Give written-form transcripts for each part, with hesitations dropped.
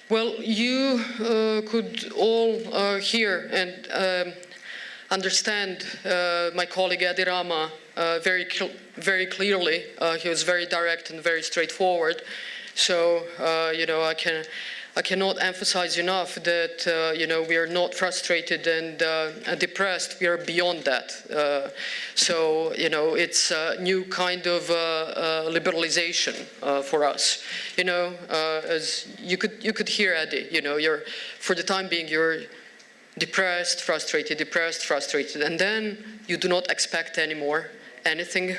Well, you could all hear and understand my colleague Edi Rama very clearly. He was very direct and very straightforward. So, I cannot emphasize enough that, we are not frustrated and depressed. We are beyond that. So, it's a new kind of liberalization for us. As you could hear Edi, for the time being, you're depressed, frustrated, and then you do not expect anymore anything,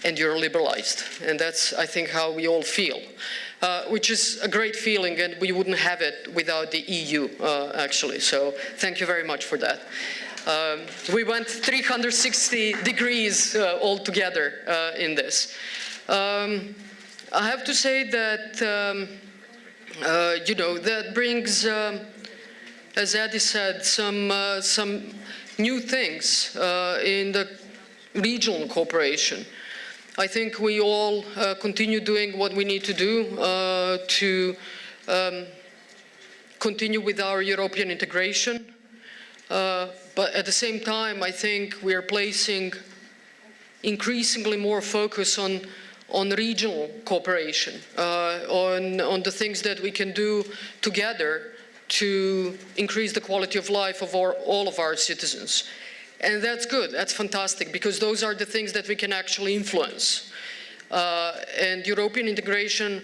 and you're liberalized. And that's, I think, how we all feel, which is a great feeling, and we wouldn't have it without the EU, actually. So thank you very much for that. We went 360 degrees altogether in this. I have to say that, that brings, as Edi said, some new things in the regional cooperation. I think we all continue doing what we need to do to continue with our European integration. But at the same time, I think we are placing increasingly more focus on regional cooperation, on the things that we can do together to increase the quality of life of all of our citizens. And that's good, that's fantastic, because those are the things that we can actually influence. And European integration,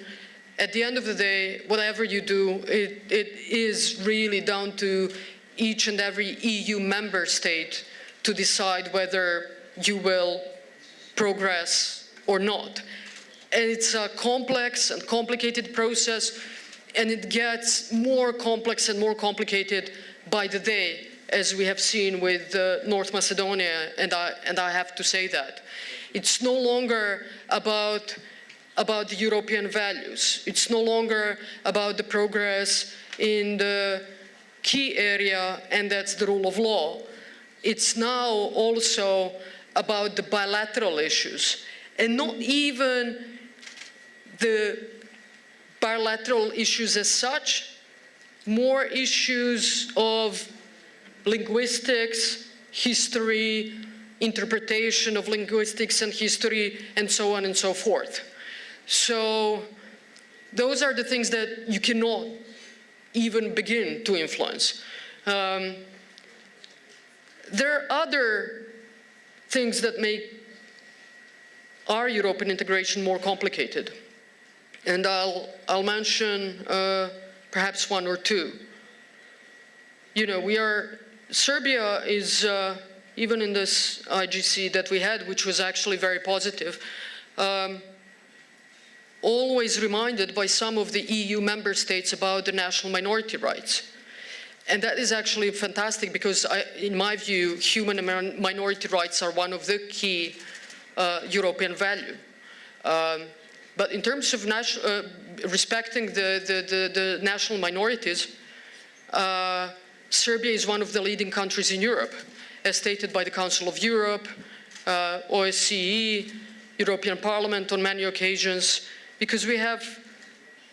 at the end of the day, whatever you do, it is really down to each and every EU member state to decide whether you will progress or not. And it's a complex and complicated process, and it gets more complex and more complicated by the day, as we have seen with North Macedonia, and I have to say that. It's no longer about the European values. It's no longer about the progress in the key area, and that's the rule of law. It's now also about the bilateral issues, and not even the bilateral issues as such, more issues of linguistics, history, interpretation of linguistics and history, and so on and so forth. So those are the things that you cannot even begin to influence. There are other things that make our European integration more complicated, and I'll mention perhaps one or two. Serbia is, even in this IGC that we had, which was actually very positive, always reminded by some of the EU member states about the national minority rights. And that is actually fantastic because, in my view, human and minority rights are one of the key European values. But in terms of respecting the national minorities, Serbia is one of the leading countries in Europe, as stated by the Council of Europe, OSCE, European Parliament on many occasions, because we have